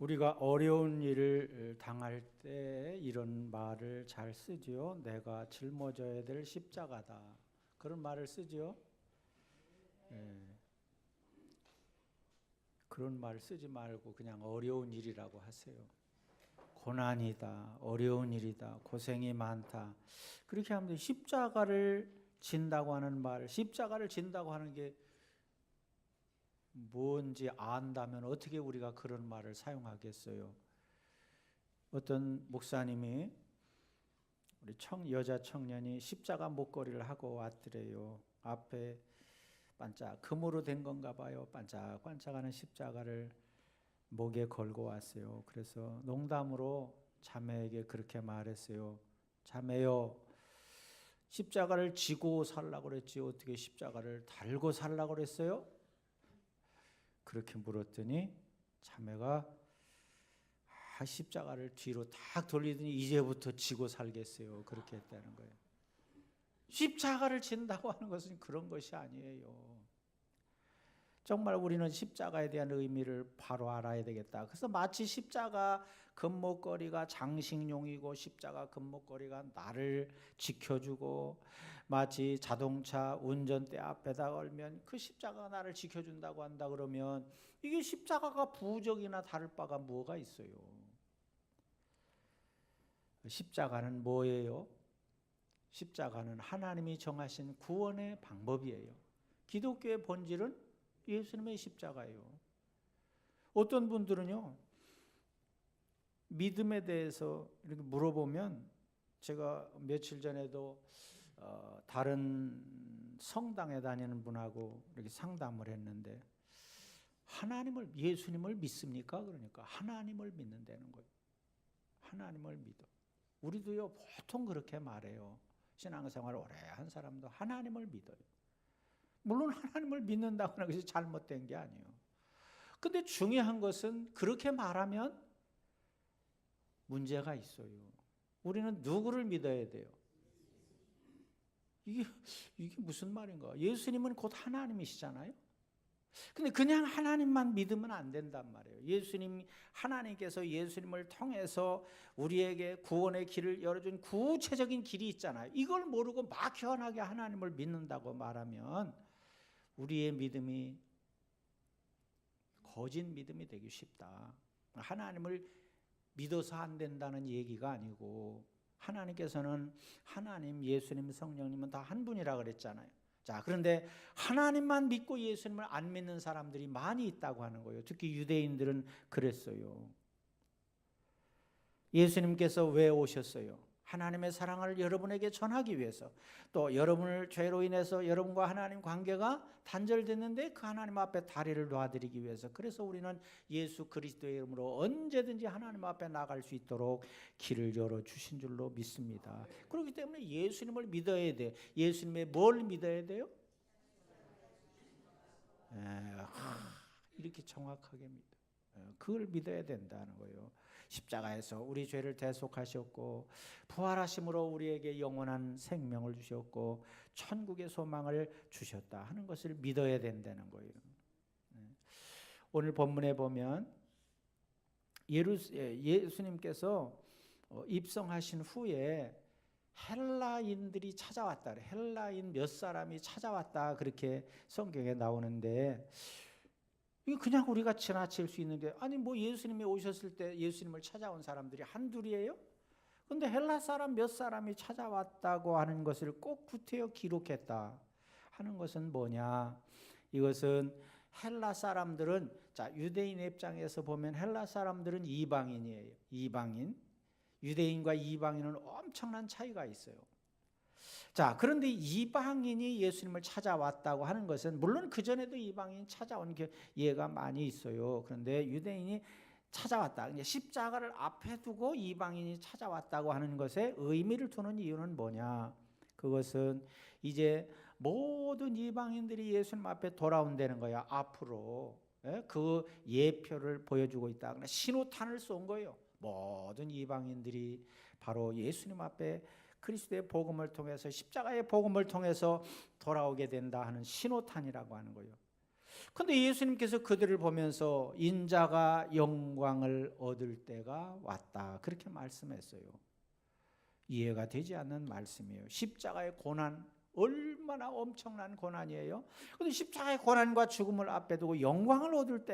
우리가 어려운 일을 당할 때 이런 말을 잘 쓰지요. 내가 짊어져야 될 십자가다. 그런 말을 쓰지요. 예. 그런 말 쓰지 말고 그냥 어려운 일이라고 하세요. 고난이다, 어려운 일이다, 고생이 많다. 그렇게 하면 십자가를 진다고 하는 말, 십자가를 진다고 하는 게 뭔지 안다면 어떻게 우리가 그런 말을 사용하겠어요? 어떤 목사님이 우리 여자 청년이 십자가 목걸이를 하고 왔더래요. 앞에 반짝 금으로 된 건가 봐요. 반짝반짝하는 십자가를 목에 걸고 왔어요. 그래서 농담으로 자매에게 그렇게 말했어요. 자매요, 십자가를 지고 살라고 그랬지 어떻게 십자가를 달고 살라고 그랬어요? 그렇게 물었더니 자매가 십자가를 뒤로 탁 돌리더니 이제부터 지고 살겠어요. 그렇게 했다는 거예요. 십자가를 진다고 하는 것은 그런 것이 아니에요. 정말 우리는 십자가에 대한 의미를 바로 알아야 되겠다. 그래서 마치 십자가 금목걸이가 장식용이고 십자가 금목걸이가 나를 지켜주고, 마치 자동차 운전대 앞에다 걸면 그 십자가가 나를 지켜준다고 한다 그러면 이게 십자가가 부적이나 다를 바가 뭐가 있어요? 십자가는 뭐예요? 십자가는 하나님이 정하신 구원의 방법이에요. 기독교의 본질은 예수님의 십자가예요. 어떤 분들은요, 믿음에 대해서 이렇게 물어보면, 제가 며칠 전에도 다른 성당에 다니는 분하고 이렇게 상담을 했는데, 예수님을 믿습니까? 그러니까 하나님을 믿는다는 거예요. 하나님을 믿어. 우리도요 보통 그렇게 말해요. 신앙생활 오래 한 사람도 하나님을 믿어요. 물론 하나님을 믿는다고 하는 것이 잘못된 게 아니에요. 근데 중요한 것은 그렇게 말하면 문제가 있어요. 우리는 누구를 믿어야 돼요? 이게 무슨 말인가? 예수님은 곧 하나님이시잖아요. 근데 그냥 하나님만 믿으면 안 된단 말이에요. 하나님께서 예수님을 통해서 우리에게 구원의 길을 열어준 구체적인 길이 있잖아요. 이걸 모르고 막연하게 하나님을 믿는다고 말하면 우리의 믿음이 거짓 믿음이 되기 쉽다. 하나님을 믿어서 안 된다는 얘기가 아니고, 하나님께서는 하나님, 예수님, 성령님은 다 한 분이라 그랬잖아요. 자, 그런데 하나님만 믿고 예수님을 안 믿는 사람들이 많이 있다고 하는 거예요. 특히 유대인들은 그랬어요. 예수님께서 왜 오셨어요? 하나님의 사랑을 여러분에게 전하기 위해서, 또 여러분을 죄로 인해서 여러분과 하나님 관계가 단절됐는데 그 하나님 앞에 다리를 놔드리기 위해서. 그래서 우리는 예수 그리스도의 이름으로 언제든지 하나님 앞에 나갈 수 있도록 길을 열어주신 줄로 믿습니다. 그렇기 때문에 예수님을 믿어야 돼요. 예수님의 뭘 믿어야 돼요? 이렇게 정확하게 믿어. 그걸 믿어야 된다는 거예요. 십자가에서 우리 죄를 대속하셨고, 부활하심으로 우리에게 영원한 생명을 주셨고, 천국의 소망을 주셨다 하는 것을 믿어야 된다는 거예요. 오늘 본문에 보면 예수님께서 입성하신 후에 헬라인들이 찾아왔다. 헬라인 몇 사람이 찾아왔다. 그렇게 성경에 나오는데, 이게 그냥 우리가 지나칠 수 있는데, 아니 뭐 예수님이 오셨을 때 예수님을 찾아온 사람들이 한둘이에요? 근데 헬라 사람 몇 사람이 찾아왔다고 하는 것을 꼭 구태여 기록했다 하는 것은 뭐냐? 이것은 헬라 사람들은, 자, 유대인의 입장에서 보면 헬라 사람들은 이방인이에요. 이방인. 유대인과 이방인은 엄청난 차이가 있어요. 자, 그런데 이방인이 예수님을 찾아왔다고 하는 것은, 물론 그전에도 이방인이 찾아온 예가 많이 있어요. 그런데 유대인이 찾아왔다, 십자가를 앞에 두고 이방인이 찾아왔다고 하는 것에 의미를 두는 이유는 뭐냐? 그것은 이제 모든 이방인들이 예수님 앞에 돌아온다는 거야. 앞으로 그 예표를 보여주고 있다. 신호탄을 쏜 거예요. 모든 이방인들이 바로 예수님 앞에 그리스도의 복음을 통해서, 십자가의 복음을 통해서 돌아오게 된다 하는 신호탄이라고 하는 거예요. 근데 예수님께서 그들을 보면서 인자가 영광을 얻을 때가 왔다, 그렇게 말씀했어요. 이해가 되지 않는 말씀이에요. 십자가의 고난, 얼마나 엄청난 고난이에요. 그런데 십자가의 고난과 죽음을 앞에 두고 영광을 얻을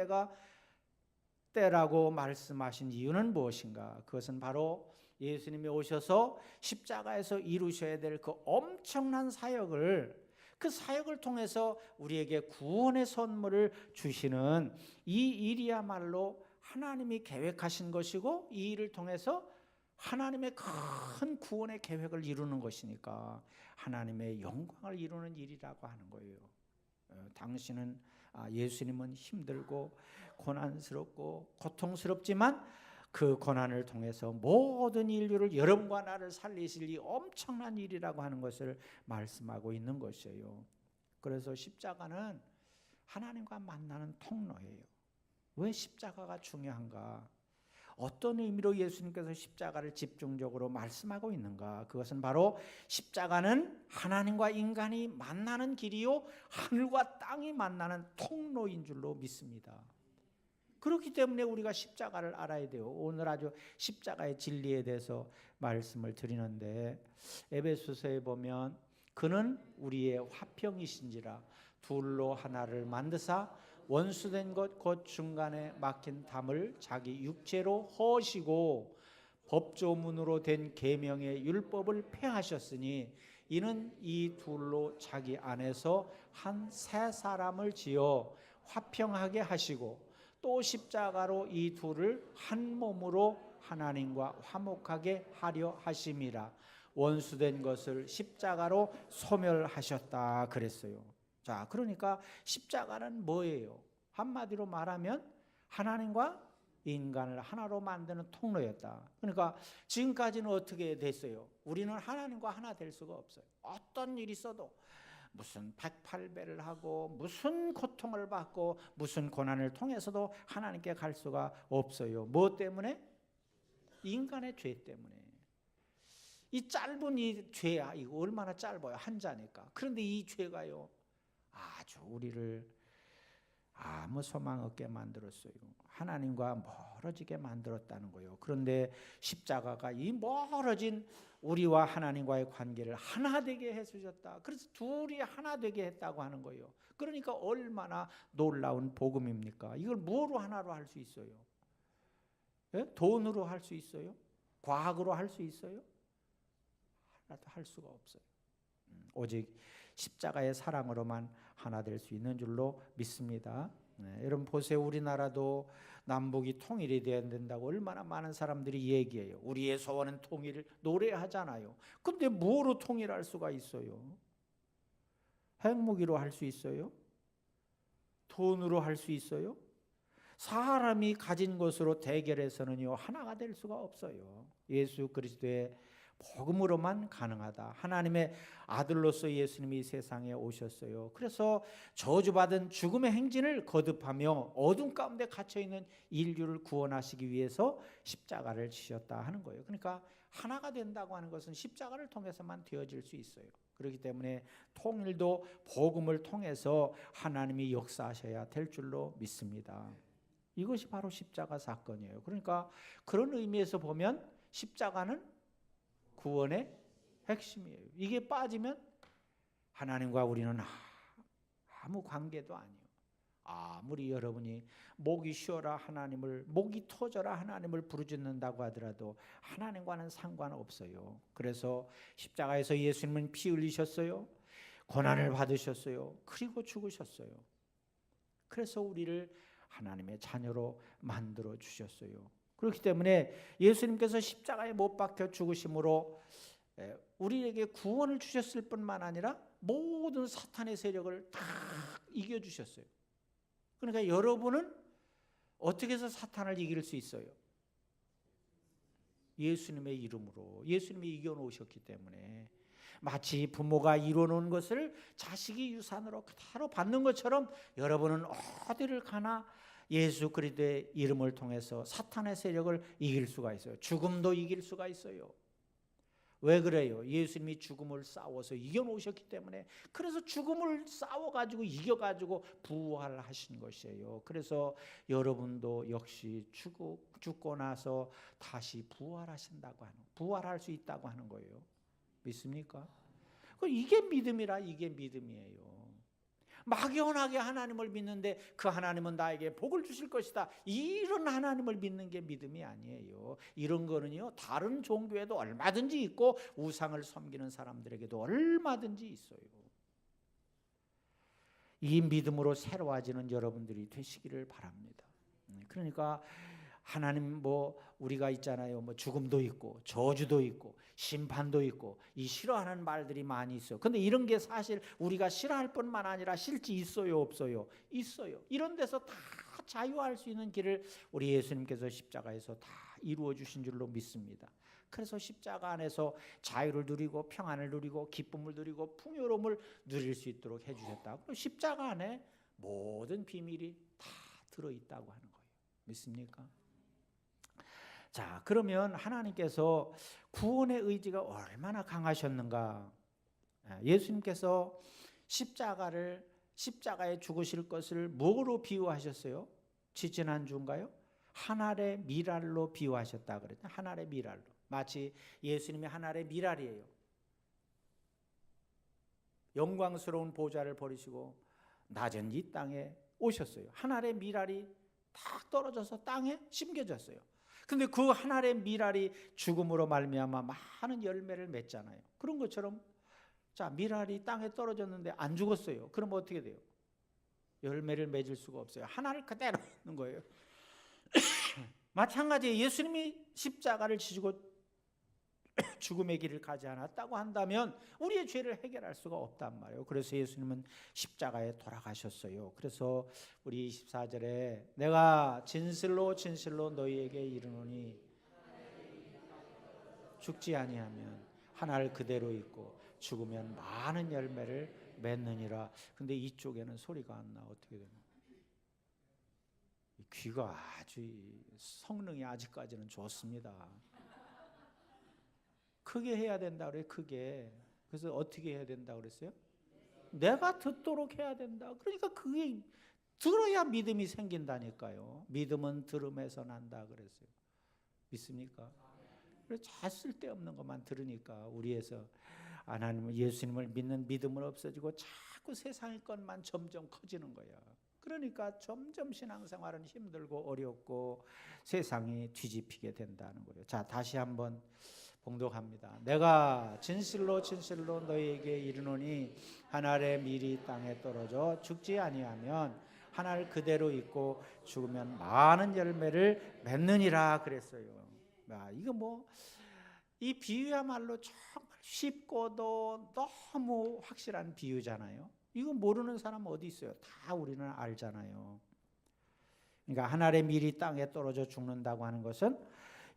때라고 말씀하신 이유는 무엇인가? 그것은 바로 예수님이 오셔서 십자가에서 이루셔야 될 그 엄청난 사역을, 그 사역을 통해서 우리에게 구원의 선물을 주시는 이 일이야말로 하나님이 계획하신 것이고, 이 일을 통해서 하나님의 큰 구원의 계획을 이루는 것이니까 하나님의 영광을 이루는 일이라고 하는 거예요. 당신은, 예수님은 힘들고 고난스럽고 고통스럽지만 그 고난을 통해서 모든 인류를, 여러분과 나를 살리실 이 엄청난 일이라고 하는 것을 말씀하고 있는 것이에요. 그래서 십자가는 하나님과 만나는 통로예요. 왜 십자가가 중요한가? 어떤 의미로 예수님께서 십자가를 집중적으로 말씀하고 있는가? 그것은 바로 십자가는 하나님과 인간이 만나는 길이요, 하늘과 땅이 만나는 통로인 줄로 믿습니다. 그렇기 때문에 우리가 십자가를 알아야 돼요. 오늘 아주 십자가의 진리에 대해서 말씀을 드리는데, 에베소서에 보면 그는 우리의 화평이신지라 둘로 하나를 만드사 원수된 것 곧 중간에 막힌 담을 자기 육체로 허시고 법조문으로 된 계명의 율법을 폐하셨으니 이는 이 둘로 자기 안에서 한 새 사람을 지어 화평하게 하시고 또 십자가로 이 둘을 한 몸으로 하나님과 화목하게 하려 하심이라. 원수된 것을 십자가로 소멸하셨다 그랬어요. 자, 그러니까 십자가는 뭐예요? 한마디로 말하면 하나님과 인간을 하나로 만드는 통로였다. 그러니까 지금까지는 어떻게 됐어요? 우리는 하나님과 하나 될 수가 없어요. 어떤 일이 있어도 무슨 108배를 하고 무슨 고통을 받고 무슨 고난을 통해서도 하나님께 갈 수가 없어요. 뭐 때문에? 인간의 죄 때문에. 이 짧은 이 죄야, 이거 얼마나 짧아요. 한 자니까. 그런데 이 죄가요, 아주 우리를 아무 소망 없게 만들었어요. 하나님과 멀어지게 만들었다는 거예요. 그런데 십자가가 이 멀어진 우리와 하나님과의 관계를 하나 되게 해주셨다. 그래서 둘이 하나 되게 했다고 하는 거예요. 그러니까 얼마나 놀라운 복음입니까? 이걸 뭐로 하나로 할 수 있어요? 예? 돈으로 할 수 있어요? 과학으로 할 수 있어요? 하나도 할 수가 없어요. 오직 십자가의 사랑으로만 하나 될 수 있는 줄로 믿습니다. 여러분 보세요. 우리나라도 남북이 통일이 돼야 된다고 얼마나 많은 사람들이 얘기해요. 우리의 소원은 통일을 노래하잖아요. 근데 뭐로 통일할 수가 있어요? 핵무기로 할 수 있어요? 돈으로 할 수 있어요? 사람이 가진 것으로 대결해서는요 하나가 될 수가 없어요. 예수 그리스도의 복음으로만 가능하다. 하나님의 아들로서 예수님이 세상에 오셨어요. 그래서 저주받은 죽음의 행진을 거듭하며 어둠 가운데 갇혀있는 인류를 구원하시기 위해서 십자가를 지셨다 하는 거예요. 그러니까 하나가 된다고 하는 것은 십자가를 통해서만 되어질 수 있어요. 그렇기 때문에 통일도 복음을 통해서 하나님이 역사하셔야 될 줄로 믿습니다. 이것이 바로 십자가 사건이에요. 그러니까 그런 의미에서 보면 십자가는 구원의 핵심이에요. 이게 빠지면 하나님과 우리는 아무 관계도 아니에요. 아무리 여러분이 목이 쉬어라 하나님을, 목이 터져라 하나님을 부르짖는다고 하더라도 하나님과는 상관없어요. 그래서 십자가에서 예수님은 피 흘리셨어요. 고난을 받으셨어요. 그리고 죽으셨어요. 그래서 우리를 하나님의 자녀로 만들어 주셨어요. 그렇기 때문에 예수님께서 십자가에 못 박혀 죽으심으로 우리에게 구원을 주셨을 뿐만 아니라 모든 사탄의 세력을 다 이겨주셨어요. 그러니까 여러분은 어떻게 해서 사탄을 이길 수 있어요? 예수님의 이름으로. 예수님이 이겨놓으셨기 때문에. 마치 부모가 이뤄놓은 것을 자식이 유산으로 그대로 받는 것처럼 여러분은 어디를 가나 예수 그리스도의 이름을 통해서 사탄의 세력을 이길 수가 있어요. 죽음도 이길 수가 있어요. 왜 그래요? 예수님이 죽음을 싸워서 이겨놓으셨기 때문에. 그래서 죽음을 싸워가지고 이겨가지고 부활하신 것이에요. 그래서 여러분도 역시 죽고 나서 다시 부활하신다고 하는, 부활할 수 있다고 하는 거예요. 믿습니까? 이게 믿음이라, 이게 믿음이에요. 막연하게 하나님을 믿는데 그 하나님은 나에게 복을 주실 것이다, 이런 하나님을 믿는 게 믿음이 아니에요. 이런 거는요, 다른 종교에도 얼마든지 있고 우상을 섬기는 사람들에게도 얼마든지 있어요. 이 믿음으로 새로워지는 여러분들이 되시기를 바랍니다. 그러니까 하나님 우리가 있잖아요. 죽음도 있고 저주도 있고 심판도 있고 이 싫어하는 말들이 많이 있어요. 근데 이런 게 사실 우리가 싫어할 뿐만 아니라 실제 있어요, 없어요? 있어요. 이런 데서 다 자유할 수 있는 길을 우리 예수님께서 십자가에서 다 이루어 주신 줄로 믿습니다. 그래서 십자가 안에서 자유를 누리고 평안을 누리고 기쁨을 누리고 풍요로움을 누릴 수 있도록 해주셨다고. 십자가 안에 모든 비밀이 다 들어있다고 하는 거예요. 믿습니까? 자, 그러면 하나님께서 구원의 의지가 얼마나 강하셨는가? 예수님께서 십자가에 죽으실 것을 뭐로 비유하셨어요? 지지난주인가요? 한 알의 밀알로 비유하셨다 그랬죠. 한 알의 밀알로. 마치 예수님이 한 알의 밀알이에요. 영광스러운 보좌를 버리시고 낮은 이 땅에 오셨어요. 한 알의 밀알이 탁 떨어져서 땅에 심겨졌어요. 근데 그 한 알의 밀알이 죽음으로 말미암아 많은 열매를 맺잖아요. 그런 것처럼 자, 밀알이 땅에 떨어졌는데 안 죽었어요. 그럼 어떻게 돼요? 열매를 맺을 수가 없어요. 하나를 그대로 있는 거예요. 마찬가지에 예수님이 십자가를 지시고 죽음의 길을 가지 않았다고 한다면 우리의 죄를 해결할 수가 없단 말이에요. 그래서 예수님은 십자가에 돌아가셨어요. 그래서 우리 24절에 내가 진실로 진실로 너희에게 이르노니 죽지 아니하면 한 알 그대로 있고 죽으면 많은 열매를 맺느니라. 근데 이쪽에는 소리가 안 나. 어떻게 되나? 귀가 아주 성능이 아직까지는 좋습니다. 크게 해야 된다 그래요. 크게. 그래서 어떻게 해야 된다 그랬어요? 내가 듣도록 해야 된다. 그러니까 그게 들어야 믿음이 생긴다니까요. 믿음은 들음에서 난다 그랬어요. 믿습니까? 그래서 잘 쓸데없는 것만 들으니까 우리에서 하나님을, 예수님을 믿는 믿음은 없어지고 자꾸 세상의 것만 점점 커지는 거야. 그러니까 점점 신앙생활은 힘들고 어렵고 세상이 뒤집히게 된다는 거예요. 자, 다시 한번 봉독합니다. 내가 진실로 진실로 너희에게 이르노니 한 알의 밀이 땅에 떨어져 죽지 아니하면 한 알 그대로 있고 죽으면 많은 열매를 맺느니라 그랬어요. 이거 이 비유야말로 정말 쉽고도 너무 확실한 비유잖아요. 이거 모르는 사람 어디 있어요? 다 우리는 알잖아요. 그러니까 한 알의 밀이 땅에 떨어져 죽는다고 하는 것은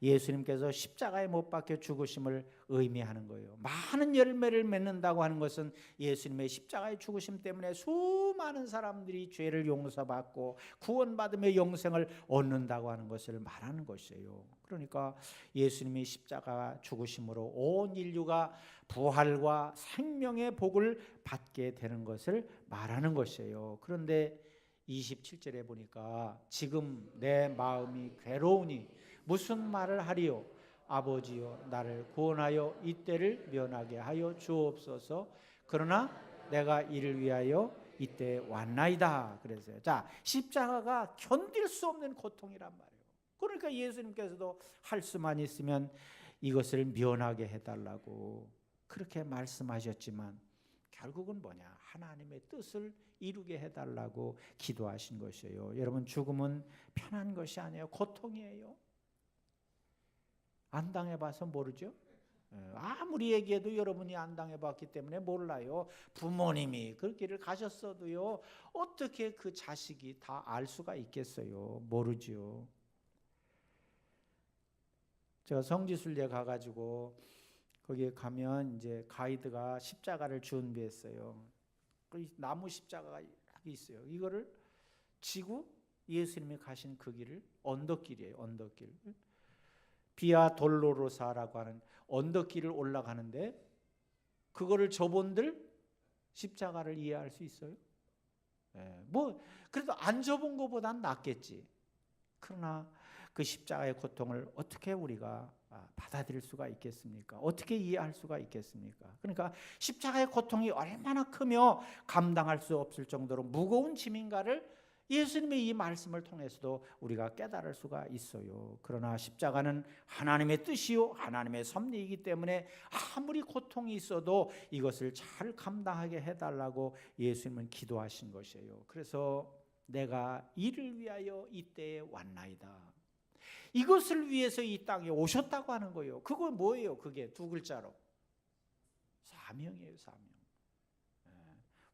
예수님께서 십자가에 못 박혀 죽으심을 의미하는 거예요. 많은 열매를 맺는다고 하는 것은 예수님의 십자가의 죽으심 때문에 수많은 사람들이 죄를 용서받고 구원받으며 영생을 얻는다고 하는 것을 말하는 것이에요. 그러니까 예수님이 십자가 죽으심으로 온 인류가 부활과 생명의 복을 받게 되는 것을 말하는 것이에요. 그런데 27절에 보니까 지금 내 마음이 괴로우니 무슨 말을 하리요? 아버지여 나를 구원하여 이때를 면하게 하여 주옵소서. 그러나 내가 이를 위하여 이때 왔나이다 그랬어요. 자, 십자가가 견딜 수 없는 고통이란 말이에요. 그러니까 예수님께서도 할 수만 있으면 이것을 면하게 해달라고 그렇게 말씀하셨지만 결국은 뭐냐? 하나님의 뜻을 이루게 해달라고 기도하신 것이에요. 여러분, 죽음은 편한 것이 아니에요. 고통이에요. 안 당해봐서 모르죠? 아무리 얘기해도 여러분이 안 당해봤기 때문에 몰라요. 부모님이 그 길을 가셨어도요, 어떻게 그 자식이 다 알 수가 있겠어요? 모르죠. 제가 성지순례 가가지고 거기에 가면 이제 가이드가 십자가를 준비했어요. 그 나무 십자가가 있어요. 이거를 지고 예수님이 가신 그 길을 언덕길이에요. 언덕길. 비아 돌로로사라고 하는 언덕길을 올라가는데 그거를 저본들 십자가를 이해할 수 있어요? 뭐 그래도 안 접은 것보단 낫겠지. 그러나 그 십자가의 고통을 어떻게 우리가 받아들일 수가 있겠습니까? 어떻게 이해할 수가 있겠습니까? 그러니까 십자가의 고통이 얼마나 크며 감당할 수 없을 정도로 무거운 짐인가를 예수님의 이 말씀을 통해서도 우리가 깨달을 수가 있어요. 그러나 십자가는 하나님의 뜻이요 하나님의 섭리이기 때문에 아무리 고통이 있어도 이것을 잘 감당하게 해달라고 예수님은 기도하신 것이에요. 그래서 내가 이를 위하여 이때에 왔나이다. 이것을 위해서 이 땅에 오셨다고 하는 거예요. 그거 뭐예요? 그게 두 글자로 사명이에요. 사명.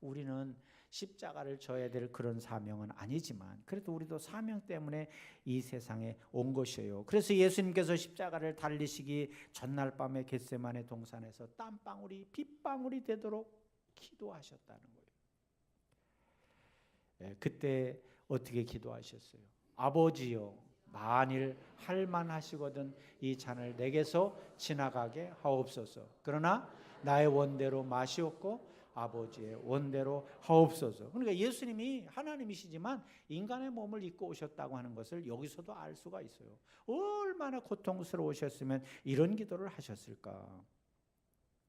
우리는 십자가를 져야 될 그런 사명은 아니지만 그래도 우리도 사명 때문에 이 세상에 온 것이에요. 그래서 예수님께서 십자가를 달리시기 전날 밤에 겟세마네 동산에서 땀방울이 빗방울이 되도록 기도하셨다는 거예요. 그때 어떻게 기도하셨어요? 아버지요, 만일 할만하시거든 이 잔을 내게서 지나가게 하옵소서. 그러나 나의 원대로 마시옵고 아버지의 원대로 하옵소서. 그러니까 예수님이 하나님이시지만 인간의 몸을 입고 오셨다고 하는 것을 여기서도 알 수가 있어요. 얼마나 고통스러우셨으면 이런 기도를 하셨을까.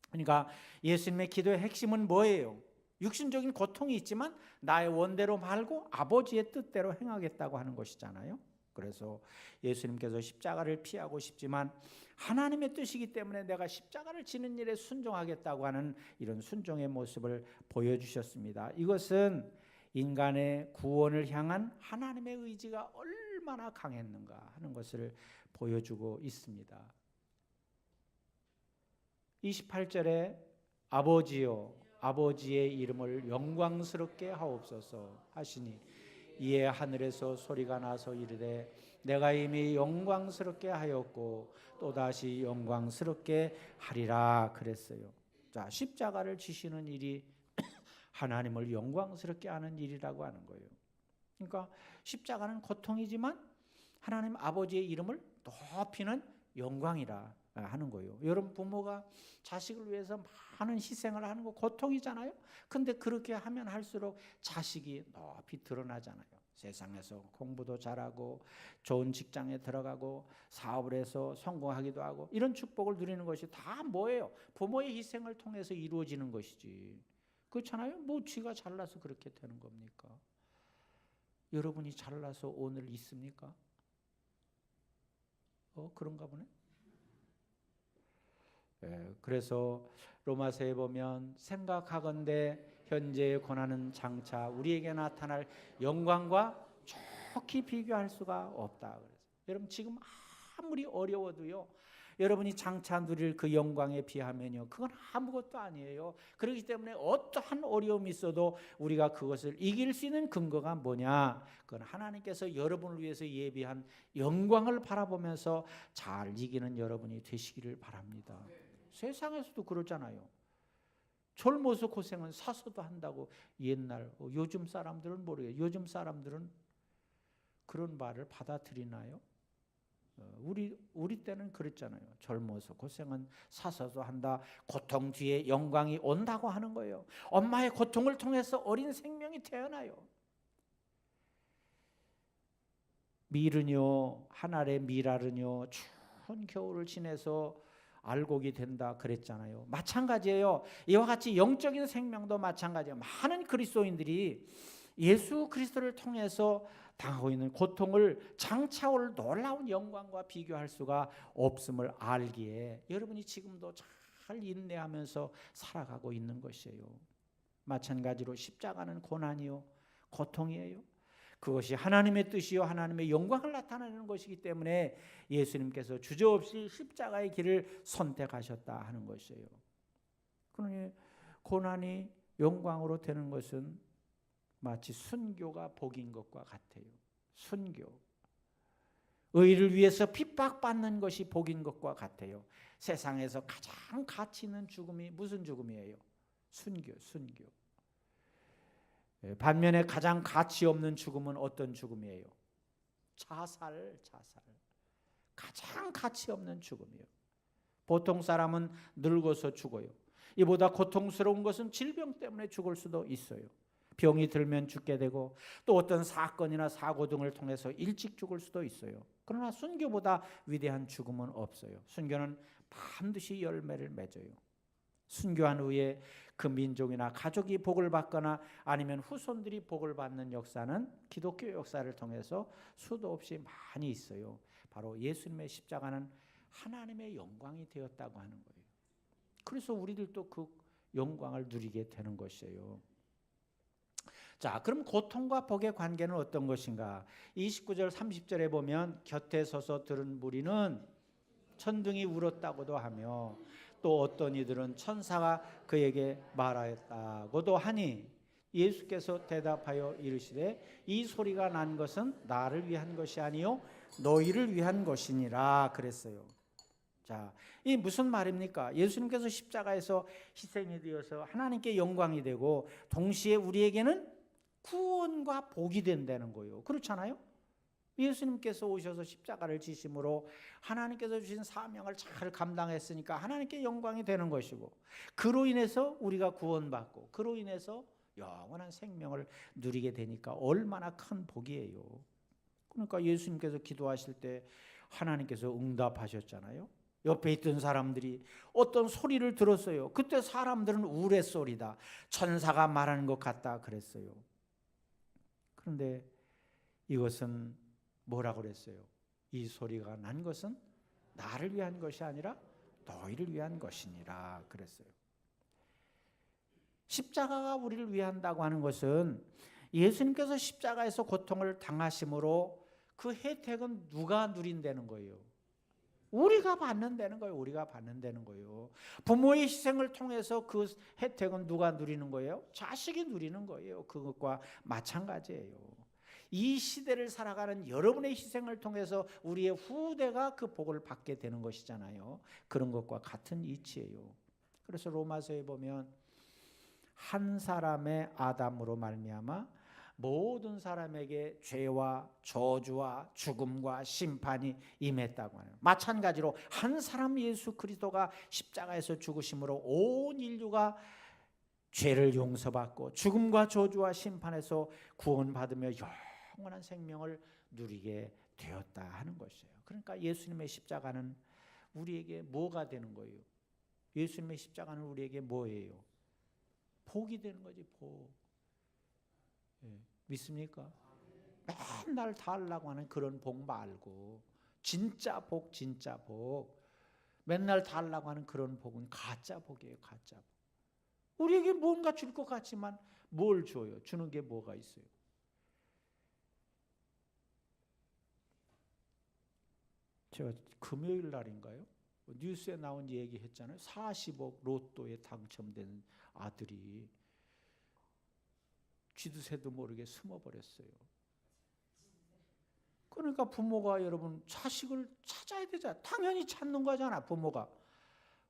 그러니까 예수님의 기도의 핵심은 뭐예요? 육신적인 고통이 있지만 나의 원대로 말고 아버지의 뜻대로 행하겠다고 하는 것이잖아요. 그래서 예수님께서 십자가를 피하고 싶지만 하나님의 뜻이기 때문에 내가 십자가를 지는 일에 순종하겠다고 하는 이런 순종의 모습을 보여주셨습니다. 이것은 인간의 구원을 향한 하나님의 의지가 얼마나 강했는가 하는 것을 보여주고 있습니다. 28절에 아버지요 아버지의 이름을 영광스럽게 하옵소서 하시니 이에 하늘에서 소리가 나서 이르되 내가 이미 영광스럽게 하였고 또다시 영광스럽게 하리라 그랬어요. 자, 십자가를 지시는 일이 하나님을 영광스럽게 하는 일이라고 하는 거예요. 그러니까 십자가는 고통이지만 하나님 아버지의 이름을 높이는 영광이라 하는 거예요. 여러분 부모가 자식을 위해서 많은 희생을 하는 거 고통이잖아요. 근데 그렇게 하면 할수록 자식이 높이 드러나잖아요. 세상에서 공부도 잘하고 좋은 직장에 들어가고 사업을 해서 성공하기도 하고 이런 축복을 누리는 것이 다 뭐예요? 부모의 희생을 통해서 이루어지는 것이지. 그렇잖아요. 뭐 쥐가 잘나서 그렇게 되는 겁니까? 여러분이 잘나서 오늘 있습니까? 그런가 보네. 그래서 로마서에 보면 생각하건대 현재의 고난은 장차 우리에게 나타날 영광과 좋게 비교할 수가 없다. 그래서 여러분 지금 아무리 어려워도요. 여러분이 장차 누릴 그 영광에 비하면요. 그건 아무것도 아니에요. 그렇기 때문에 어떠한 어려움이 있어도 우리가 그것을 이길 수 있는 근거가 뭐냐? 그건 하나님께서 여러분을 위해서 예비한 영광을 바라보면서 잘 이기는 여러분이 되시기를 바랍니다. 세상에서도 그러잖아요. 젊어서 고생은 사서도 한다고 옛날 요즘 사람들은 모르겠어요. 요즘 사람들은 그런 말을 받아들이나요? 우리 때는 그랬잖아요. 젊어서 고생은 사서도 한다. 고통 뒤에 영광이 온다고 하는 거예요. 엄마의 고통을 통해서 어린 생명이 태어나요. 밀은요 한 알의 밀알은요 추운 겨울을 지내서 알곡이 된다 그랬잖아요. 마찬가지예요. 이와 같이 영적인 생명도 마찬가지예요. 많은 그리스도인들이 예수 그리스도를 통해서 당하고 있는 고통을 장차 올 놀라운 영광과 비교할 수가 없음을 알기에 여러분이 지금도 잘 인내하면서 살아가고 있는 것이에요. 마찬가지로 십자가는 고난이요 고통이에요. 그것이 하나님의 뜻이요 하나님의 영광을 나타내는 것이기 때문에 예수님께서 주저없이 십자가의 길을 선택하셨다 하는 것이에요. 그러니 고난이 영광으로 되는 것은 마치 순교가 복인 것과 같아요. 순교. 의를 위해서 핍박받는 것이 복인 것과 같아요. 세상에서 가장 가치 있는 죽음이 무슨 죽음이에요? 순교. 반면에 가장 가치 없는 죽음은 어떤 죽음이에요? 자살. 가장 가치 없는 죽음이에요. 보통 사람은 늙어서 죽어요. 이보다 고통스러운 것은 질병 때문에 죽을 수도 있어요. 병이 들면 죽게 되고 또 어떤 사건이나 사고 등을 통해서 일찍 죽을 수도 있어요. 그러나 순교보다 위대한 죽음은 없어요. 순교는 반드시 열매를 맺어요. 순교한 후에 그 민족이나 가족이 복을 받거나 아니면 후손들이 복을 받는 역사는 기독교 역사를 통해서 수도 없이 많이 있어요. 바로 예수님의 십자가는 하나님의 영광이 되었다고 하는 거예요. 그래서 우리들도 그 영광을 누리게 되는 것이에요. 자, 그럼 고통과 복의 관계는 어떤 것인가? 29절 30절에 보면 곁에 서서 들은 무리는 천둥이 울었다고도 하며 또 어떤 이들은 천사가 그에게 말하였다고도 하니 예수께서 대답하여 이르시되 이 소리가 난 것은 나를 위한 것이 아니요 너희를 위한 것이니라 그랬어요. 자, 이 무슨 말입니까? 예수님께서 십자가에서 희생이 되어서 하나님께 영광이 되고 동시에 우리에게는 구원과 복이 된다는 거예요. 그렇잖아요? 예수님께서 오셔서 십자가를 지심으로 하나님께서 주신 사명을 잘 감당했으니까 하나님께 영광이 되는 것이고 그로 인해서 우리가 구원받고 그로 인해서 영원한 생명을 누리게 되니까 얼마나 큰 복이에요. 그러니까 예수님께서 기도하실 때 하나님께서 응답하셨잖아요. 옆에 있던 사람들이 어떤 소리를 들었어요. 그때 사람들은 우레소리다, 천사가 말하는 것 같다 그랬어요. 그런데 이것은 뭐라고 그랬어요? 이 소리가 난 것은 나를 위한 것이 아니라 너희를 위한 것이니라 그랬어요. 십자가가 우리를 위한다고 하는 것은 예수님께서 십자가에서 고통을 당하심으로 그 혜택은 누가 누린다는 거예요? 우리가 받는다는 거예요. 우리가 받는다는 거예요. 부모의 희생을 통해서 그 혜택은 누가 누리는 거예요? 자식이 누리는 거예요. 그것과 마찬가지예요. 이 시대를 살아가는 여러분의 희생을 통해서 우리의 후대가 그 복을 받게 되는 것이잖아요. 그런 것과 같은 이치예요. 그래서 로마서에 보면 한 사람의 아담으로 말미암아 모든 사람에게 죄와 저주와 죽음과 심판이 임했다고 하는, 마찬가지로 한 사람 예수 그리스도가 십자가에서 죽으심으로 온 인류가 죄를 용서받고 죽음과 저주와 심판에서 구원받으며 영원한 생명을 누리게 되었다 하는 것이에요. 그러니까 예수님의 십자가는 우리에게 뭐가 되는 거예요? 예수님의 십자가는 우리에게 뭐예요? 복이 되는 거지. 복. 믿습니까? 맨날 달라고 하는 그런 복 말고 진짜 복, 진짜 복. 맨날 달라고 하는 그런 복은 가짜 복이에요. 가짜 복. 우리에게 뭔가 줄 것 같지만 뭘 줘요? 주는 게 뭐가 있어요? 제가 금요일 날인가요? 뉴스에 나온 얘기 했잖아요. 40억 로또에 당첨된 아들이 쥐도 새도 모르게 숨어버렸어요. 그러니까 부모가 여러분 자식을 찾아야 되잖아요. 당연히 찾는 거잖아, 부모가.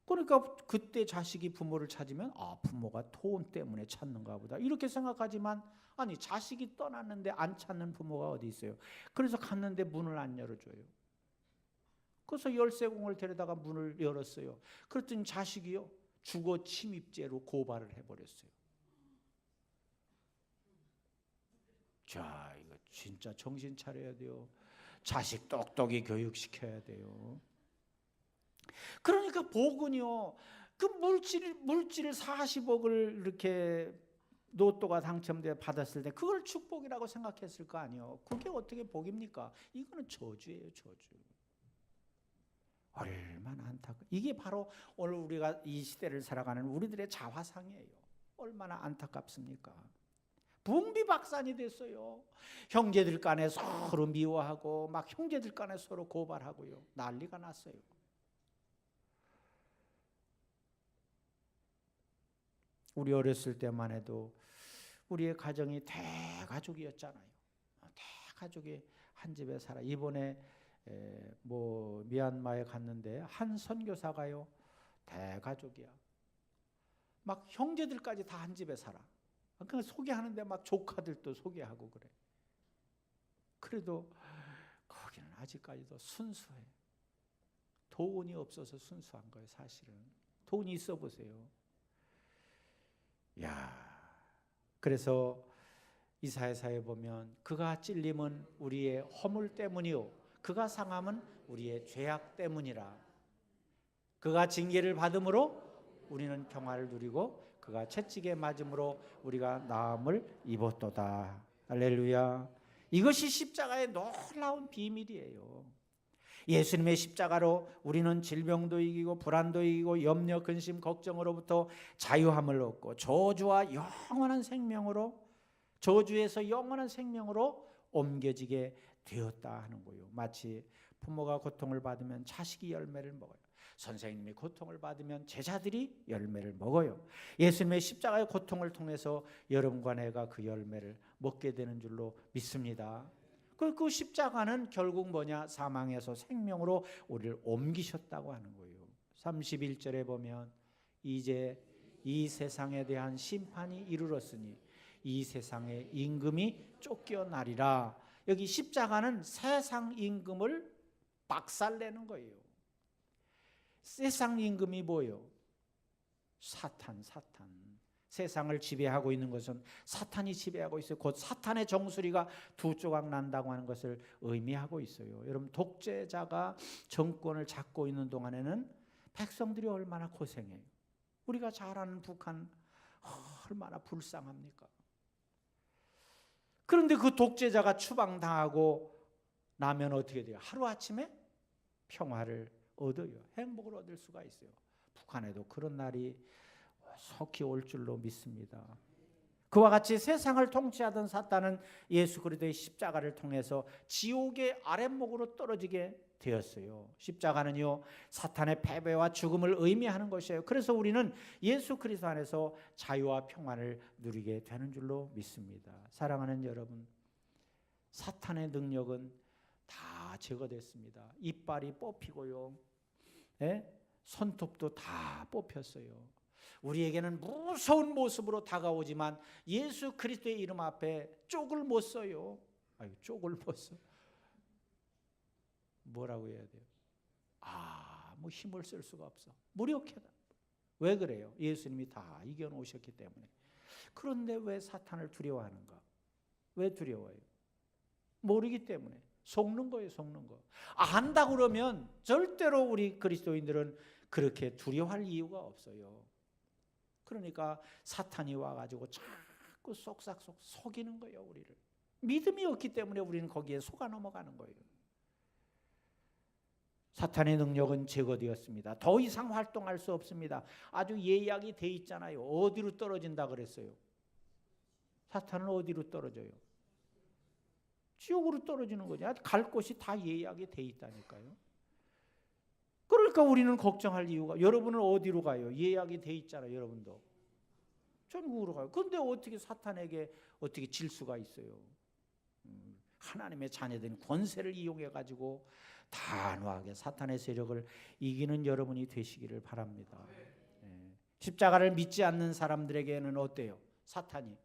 그러니까 그때 자식이 부모를 찾으면 부모가 돈 때문에 찾는가 보다 이렇게 생각하지만 아니 자식이 떠났는데 안 찾는 부모가 어디 있어요. 그래서 갔는데 문을 안 열어줘요. 그래서 열쇠공을 데려다가 문을 열었어요. 그랬더니 자식이요 주거 침입죄로 고발을 해버렸어요. 자, 이거 진짜 정신 차려야 돼요. 자식 똑똑히 교육시켜야 돼요. 그러니까 복은요, 그 물질 40억을 이렇게 로또가 당첨돼 받았을 때 그걸 축복이라고 생각했을 거 아니에요. 그게 어떻게 복입니까? 이거는 저주예요, 저주. 얼마나 안타까워. 이게 바로 오늘 우리가 이 시대를 살아가는 우리들의 자화상이에요. 얼마나 안타깝습니까? 분비박산이 됐어요. 형제들 간에 서로 미워하고 막 형제들 간에 서로 고발하고요. 난리가 났어요. 우리 어렸을 때만 해도 우리의 가정이 대가족이었잖아요. 대가족이 한 집에 살아. 이번에 미얀마에 갔는데 한 선교사가요 대가족이야. 막 형제들까지 다 한 집에 살아. 그러니까 소개하는데 막 조카들도 소개하고 그래. 그래도 거기는 아직까지도 순수해. 돈이 없어서 순수한 거예요. 사실은 돈이 있어 보세요. 야, 그래서 이사야서에 보면 그가 찔림은 우리의 허물 때문이요 그가 상함은 우리의 죄악 때문이라. 그가 징계를 받음으로 우리는 평화를 누리고 그가 채찍에 맞음으로 우리가 나음을 입었도다. 할렐루야. 이것이 십자가의 놀라운 비밀이에요. 예수님의 십자가로 우리는 질병도 이기고 불안도 이기고 염려, 근심, 걱정으로부터 자유함을 얻고 저주와 영원한 생명으로, 저주에서 영원한 생명으로 옮겨지게 되었다 하는 거예요. 마치 부모가 고통을 받으면 자식이 열매를 먹어요. 선생님이 고통을 받으면 제자들이 열매를 먹어요. 예수님의 십자가의 고통을 통해서 여러분과 내가 그 열매를 먹게 되는 줄로 믿습니다. 그 십자가는 결국 뭐냐? 사망에서 생명으로 우리를 옮기셨다고 하는 거예요. 31절에 보면 이제 이 세상에 대한 심판이 이르렀으니 이 세상의 임금이 쫓겨나리라. 여기 십자가는 세상 임금을 박살내는 거예요. 세상 임금이 뭐예요? 사탄. 세상을 지배하고 있는 것은 사탄이 지배하고 있어요. 곧 사탄의 정수리가 두 조각 난다고 하는 것을 의미하고 있어요. 여러분, 독재자가 정권을 잡고 있는 동안에는 백성들이 얼마나 고생해요. 우리가 잘 아는 북한 얼마나 불쌍합니까? 그런데 그 독재자가 추방당하고 나면 어떻게 돼요? 하루아침에 평화를 얻어요. 행복을 얻을 수가 있어요. 북한에도 그런 날이 속히 올 줄로 믿습니다. 그와 같이 세상을 통치하던 사탄은 예수 그리스도의 십자가를 통해서 지옥의 아랫목으로 떨어지게 되었어요. 십자가는요, 사탄의 패배와 죽음을 의미하는 것이에요. 그래서 우리는 예수 그리스도 안에서 자유와 평안을 누리게 되는 줄로 믿습니다. 사랑하는 여러분, 사탄의 능력은 다 제거됐습니다. 이빨이 뽑히고요, 손톱도 다 뽑혔어요. 우리에게는 무서운 모습으로 다가오지만 예수 그리스도의 이름 앞에 쪽을 못 써요. 쪽을 못 써. 뭐라고 해야 돼요? 뭐 힘을 쓸 수가 없어. 무력하다. 왜 그래요? 예수님이 다 이겨놓으셨기 때문에. 그런데 왜 사탄을 두려워하는가? 왜 두려워해요? 모르기 때문에. 속는 거예요, 속는 거. 안다 그러면 절대로 우리 그리스도인들은 그렇게 두려워할 이유가 없어요. 그러니까 사탄이 와가지고 자꾸 쏙싹쏙 속이는 거예요, 우리를. 믿음이 없기 때문에 우리는 거기에 속아 넘어가는 거예요. 사탄의 능력은 제거되었습니다. 더 이상 활동할 수 없습니다. 아주 예약이 돼 있잖아요. 어디로 떨어진다 그랬어요? 사탄은 어디로 떨어져요? 지옥으로 떨어지는 거죠. 갈 곳이 다 예약이 돼 있다니까요. 그러니까 우리는 걱정할 이유가, 여러분은 어디로 가요? 예약이 돼 있잖아요. 여러분도 천국으로 가요. 그런데 어떻게 사탄에게 어떻게 질 수가 있어요? 하나님의 자녀된 권세를 이용해 가지고 단호하게 사탄의 세력을 이기는 여러분이 되시기를 바랍니다. 십자가를 믿지 않는 사람들에게는 어때요? 사탄이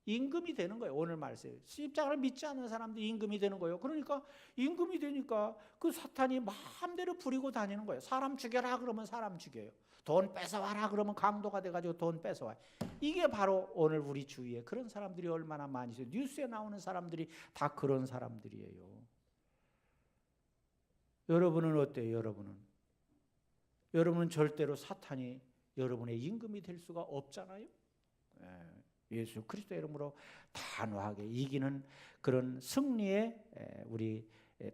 임금이 되는 거예요. 오늘 말씀에 십자가를 믿지 않는 사람들이 임금이 되는 거예요. 그러니까 임금이 되니까 그 사탄이 마음대로 부리고 다니는 거예요. 사람 죽여라 그러면 사람 죽여요. 돈 뺏어와라 그러면 강도가 돼가지고 돈 뺏어와요. 이게 바로 오늘 우리 주위에 그런 사람들이 얼마나 많이 있어요. 뉴스에 나오는 사람들이 다 그런 사람들이에요. 여러분은 어때요? 여러분은 절대로 사탄이 여러분의 임금이 될 수가 없잖아요. 예수 그리스도의 이름으로 단호하게 이기는 그런 승리의 우리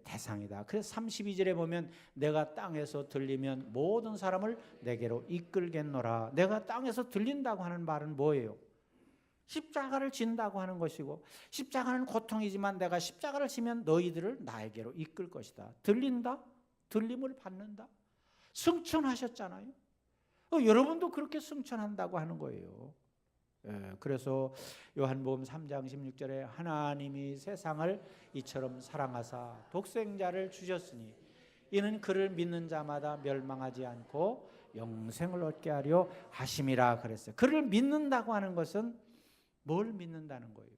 대상이다. 그래서 32절에 보면 내가 땅에서 들리면 모든 사람을 내게로 이끌겠노라. 내가 땅에서 들린다고 하는 말은 뭐예요? 십자가를 진다고 하는 것이고, 십자가는 고통이지만 내가 십자가를 지면 너희들을 나에게로 이끌 것이다. 들린다? 들림을 받는다? 승천하셨잖아요. 여러분도 그렇게 승천한다고 하는 거예요. 그래서 요한복음 3장 16절에 하나님이 세상을 이처럼 사랑하사 독생자를 주셨으니 이는 그를 믿는 자마다 멸망하지 않고 영생을 얻게 하려 하심이라 그랬어요. 그를 믿는다고 하는 것은 뭘 믿는다는 거예요?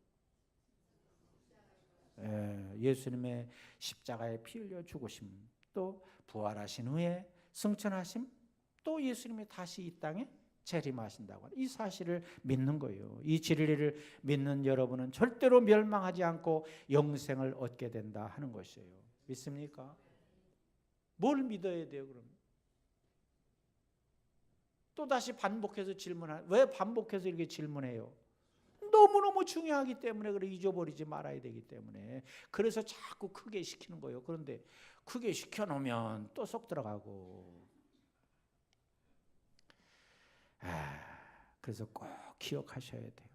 예수님의 십자가에 피 흘려 죽으심, 또 부활하신 후에 승천하심, 또 예수님이 다시 이 땅에 재림하신다고 하는 이 사실을 믿는 거예요. 이 진리를 믿는 여러분은 절대로 멸망하지 않고 영생을 얻게 된다 하는 것이에요. 믿습니까? 뭘 믿어야 돼요, 그럼? 또 다시 반복해서 왜 반복해서 이렇게 질문해요? 너무너무 중요하기 때문에 그래, 잊어버리지 말아야 되기 때문에. 그래서 자꾸 크게 시키는 거예요. 그런데 크게 시켜놓으면 또 쏙 들어가고. 그래서 꼭 기억하셔야 돼요.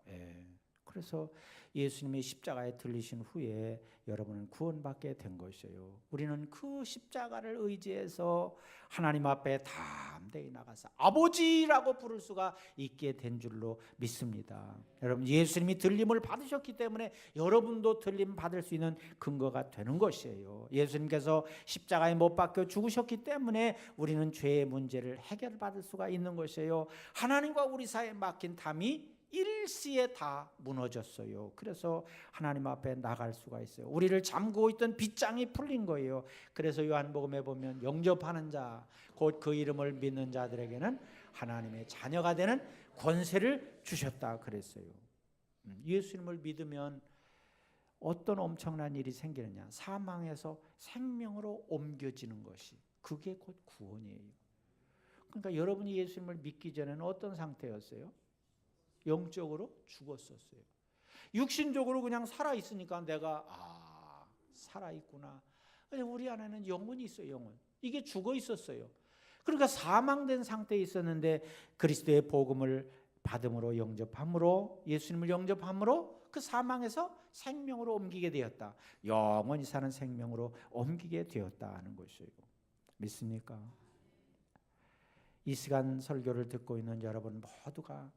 예. 그래서 예수님의 십자가에 들리신 후에 여러분은 구원받게 된 것이에요. 우리는 그 십자가를 의지해서 하나님 앞에 담대히 나가서 아버지라고 부를 수가 있게 된 줄로 믿습니다. 여러분, 예수님이 들림을 받으셨기 때문에 여러분도 들림 받을 수 있는 근거가 되는 것이에요. 예수님께서 십자가에 못 박혀 죽으셨기 때문에 우리는 죄의 문제를 해결받을 수가 있는 것이에요. 하나님과 우리 사이에 막힌 담이 일시에 다 무너졌어요. 그래서 하나님 앞에 나갈 수가 있어요. 우리를 잠그고 있던 빗장이 풀린 거예요. 그래서 요한복음에 보면 영접하는 자, 곧 그 이름을 믿는 자들에게는 하나님의 자녀가 되는 권세를 주셨다 그랬어요. 예수님을 믿으면 어떤 엄청난 일이 생기느냐? 사망에서 생명으로 옮겨지는 것이, 그게 곧 구원이에요. 그러니까 여러분이 예수님을 믿기 전에는 어떤 상태였어요? 영적으로 죽었었어요. 육신적으로 그냥 살아있으니까 내가 살아있구나. 우리 안에는 영혼이 있어요. 영혼. 이게 죽어 있었어요. 그러니까 사망된 상태에 있었는데 그리스도의 복음을 받음으로, 영접함으로, 예수님을 영접함으로 그 사망에서 생명으로 옮기게 되었다. 영원히 사는 생명으로 옮기게 되었다는 것이에요. 믿습니까? 이 시간 설교를 듣고 있는 여러분 모두가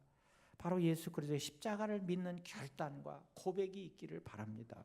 바로 예수 그리스도의 십자가를 믿는 결단과 고백이 있기를 바랍니다.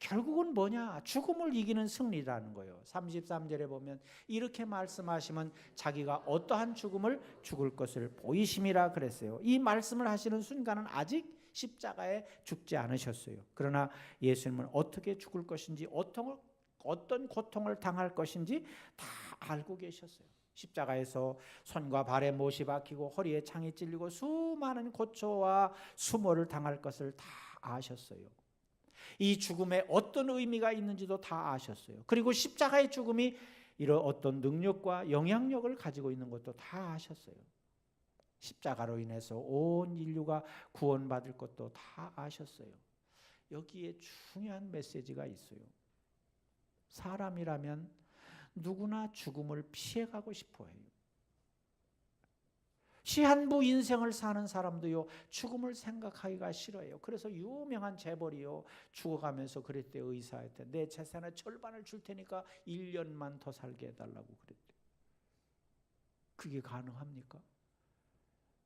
결국은 뭐냐? 죽음을 이기는 승리라는 거예요. 33절에 보면 이렇게 말씀하시면 자기가 어떠한 죽음을 죽을 것을 보이심이라 그랬어요. 이 말씀을 하시는 순간은 아직 십자가에 죽지 않으셨어요. 그러나 예수님은 어떻게 죽을 것인지, 어떤 고통을 당할 것인지 다 알고 계셨어요. 십자가에서 손과 발에 못이 박히고 허리에 창이 찔리고 수많은 고초와 수모를 당할 것을 다 아셨어요. 이 죽음에 어떤 의미가 있는지도 다 아셨어요. 그리고 십자가의 죽음이 이런 어떤 능력과 영향력을 가지고 있는 것도 다 아셨어요. 십자가로 인해서 온 인류가 구원받을 것도 다 아셨어요. 여기에 중요한 메시지가 있어요. 사람이라면 누구나 죽음을 피해가고 싶어 해요. 시한부 인생을 사는 사람도요, 죽음을 생각하기가 싫어해요. 그래서 유명한 재벌이요, 죽어가면서 그랬대요. 의사한테 내 재산의 절반을 줄 테니까 1년만 더 살게 해달라고 그랬대요. 그게 가능합니까?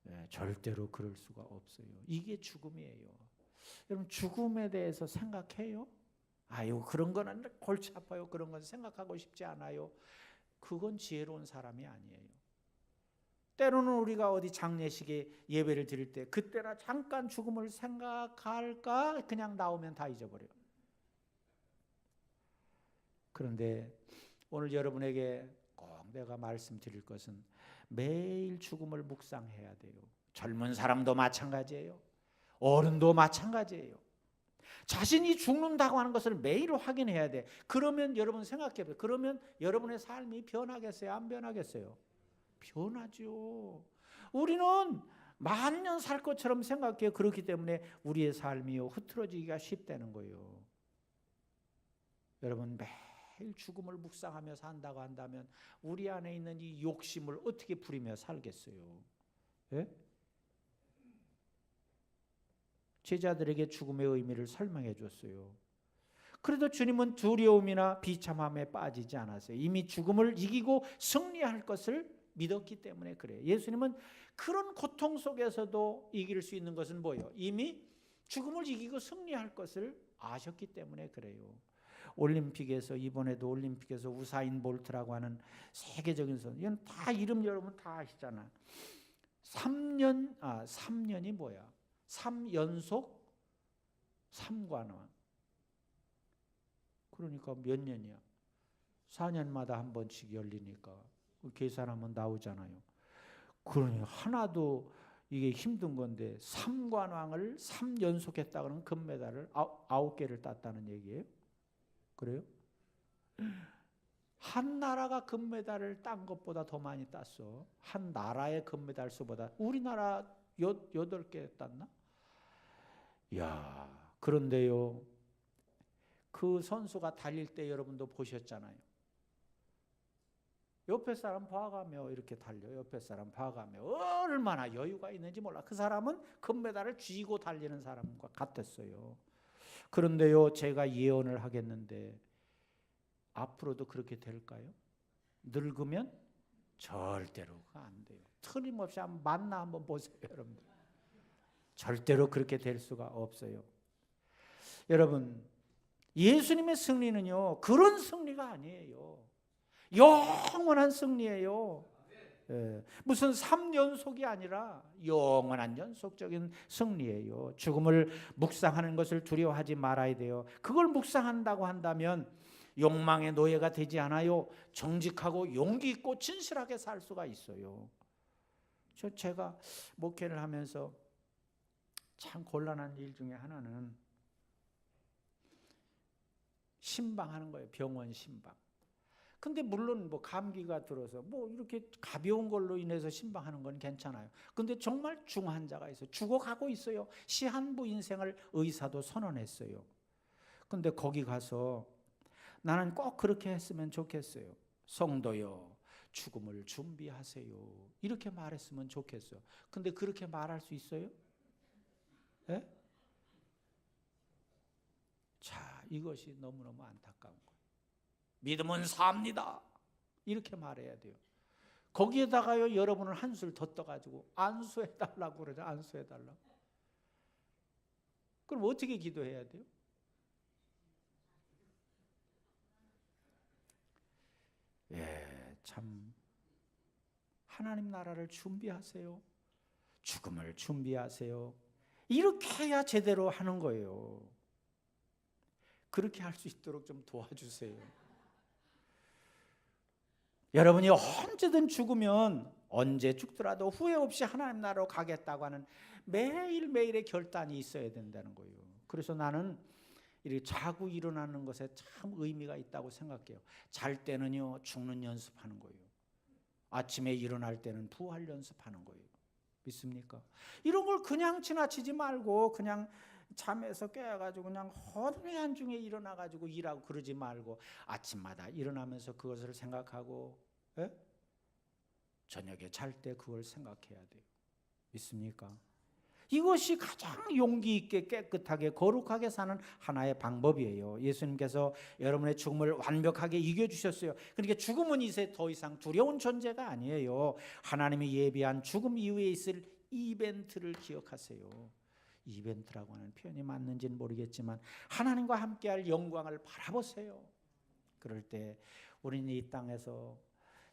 네, 절대로 그럴 수가 없어요. 이게 죽음이에요. 여러분, 죽음에 대해서 생각해요? 그런 거는 골치 아파요. 그런 건 생각하고 싶지 않아요. 그건 지혜로운 사람이 아니에요. 때로는 우리가 어디 장례식에 예배를 드릴 때 그때나 잠깐 죽음을 생각할까 그냥 나오면 다 잊어버려요. 그런데 오늘 여러분에게 꼭 내가 말씀드릴 것은 매일 죽음을 묵상해야 돼요. 젊은 사람도 마찬가지예요. 어른도 마찬가지예요. 자신이 죽는다고 하는 것을 매일 확인해야 돼. 그러면 여러분 생각해 보세요. 그러면 여러분의 삶이 변하겠어요? 안 변하겠어요? 변하죠. 우리는 만년 살 것처럼 생각해요. 그렇기 때문에 우리의 삶이 흐트러지기가 쉽다는 거예요. 여러분, 매일 죽음을 묵상하며 산다고 한다면 우리 안에 있는 이 욕심을 어떻게 부리며 살겠어요? 예? 제자들에게 죽음의 의미를 설명해 줬어요. 그래도 주님은 두려움이나 비참함에 빠지지 않았어요. 이미 죽음을 이기고 승리할 것을 믿었기 때문에 그래요. 예수님은 그런 고통 속에서도 이길 수 있는 것은 뭐예요? 이미 죽음을 이기고 승리할 것을 아셨기 때문에 그래요. 올림픽에서, 이번에도 올림픽에서 우사인 볼트라고 하는 세계적인 선수, 이건 다 이름 여러분 다 아시잖아. 3년이 뭐야? 3연속 3관왕. 그러니까 몇 년이야? 4년마다 한 번씩 열리니까 계산하면 나오잖아요. 그러니 하나도 이게 힘든 건데 삼관왕을 3연속 했다 그러면 금메달을 9개를 땄다는 얘기예요. 그래요? 한 나라가 금메달을 딴 것보다 더 많이 땄어. 한 나라의 금메달 수보다. 우리나라 8개 땄나? 야, 그런데요, 그 선수가 달릴 때 여러분도 보셨잖아요. 옆에 사람 봐가며 이렇게 달려. 옆에 사람 봐가며 얼마나 여유가 있는지 몰라. 그 사람은 금메달을 쥐고 달리는 사람과 같았어요. 그런데요, 제가 예언을 하겠는데 앞으로도 그렇게 될까요? 늙으면 절대로 안 돼요. 틀림없이 한번 보세요, 여러분들. 절대로 그렇게 될 수가 없어요. 여러분, 예수님의 승리는요, 그런 승리가 아니에요. 영원한 승리예요. 무슨 3연속이 아니라 영원한 연속적인 승리예요. 죽음을 묵상하는 것을 두려워하지 말아야 돼요. 그걸 묵상한다고 한다면 욕망의 노예가 되지 않아요. 정직하고 용기 있고 진실하게 살 수가 있어요. 제가 목회를 하면서 참 곤란한 일 중에 하나는 신방하는 거예요. 병원 신방. 근데 물론 뭐 감기가 들어서 뭐 이렇게 가벼운 걸로 인해서 신방하는 건 괜찮아요. 근데 정말 중환자가 있어요. 죽어가고 있어요. 시한부 인생을 의사도 선언했어요. 근데 거기 가서 나는 꼭 그렇게 했으면 좋겠어요. 성도여, 죽음을 준비하세요. 이렇게 말했으면 좋겠어요. 근데 그렇게 말할 수 있어요? 예? 자, 이것이 너무너무 안타까운 거예요. 믿음은 삽니다. 이렇게 말해야 돼요. 거기에다가요, 여러분은 한술 더 떠가지고 안수해달라고 그러죠. 안수해달라고. 그럼 어떻게 기도해야 돼요? 예, 참 하나님 나라를 준비하세요. 죽음을 준비하세요. 이렇게 해야 제대로 하는 거예요. 그렇게 할 수 있도록 좀 도와주세요. 여러분이 언제든 죽으면 언제 죽더라도 후회 없이 하나님 나라로 가겠다고 하는 매일매일의 결단이 있어야 된다는 거예요. 그래서 나는 이렇게 자고 일어나는 것에 참 의미가 있다고 생각해요. 잘 때는요, 죽는 연습하는 거예요. 아침에 일어날 때는 부활 연습하는 거예요. 믿습니까? 이런 걸 그냥 지나치지 말고 그냥 잠에서 깨어가지고 그냥 허둥이 한중에 일어나가지고 일하고 그러지 말고 아침마다 일어나면서 그것을 생각하고 저녁에 잘 때 그걸 생각해야 돼요. 믿습니까? 이것이 가장 용기 있게 깨끗하게 거룩하게 사는 하나의 방법이에요. 예수님께서 여러분의 죽음을 완벽하게 이겨주셨어요. 그러니까 죽음은 이제 더 이상 두려운 존재가 아니에요. 하나님이 예비한 죽음 이후에 있을 이벤트를 기억하세요. 이벤트라고 하는 표현이 맞는지는 모르겠지만 하나님과 함께할 영광을 바라보세요. 그럴 때 우리는 이 땅에서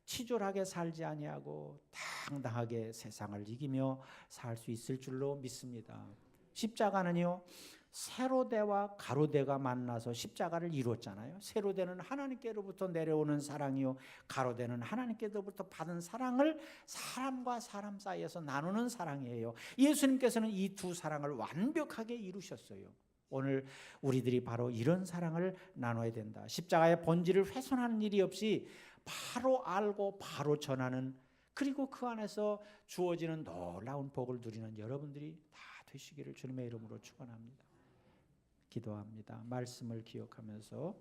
치졸하게 살지 아니하고 당당하게 세상을 이기며 살 수 있을 줄로 믿습니다. 십자가는요, 세로대와 가로대가 만나서 십자가를 이루었잖아요. 세로대는 하나님께로부터 내려오는 사랑이요, 가로대는 하나님께로부터 받은 사랑을 사람과 사람 사이에서 나누는 사랑이에요. 예수님께서는 이 두 사랑을 완벽하게 이루셨어요. 오늘 우리들이 바로 이런 사랑을 나눠야 된다. 십자가의 본질을 훼손하는 일이 없이 바로 알고 바로 전하는, 그리고 그 안에서 주어지는 놀라운 복을 누리는 여러분들이 다 되시기를 주님의 이름으로 축원합니다. 기도합니다. 말씀을 기억하면서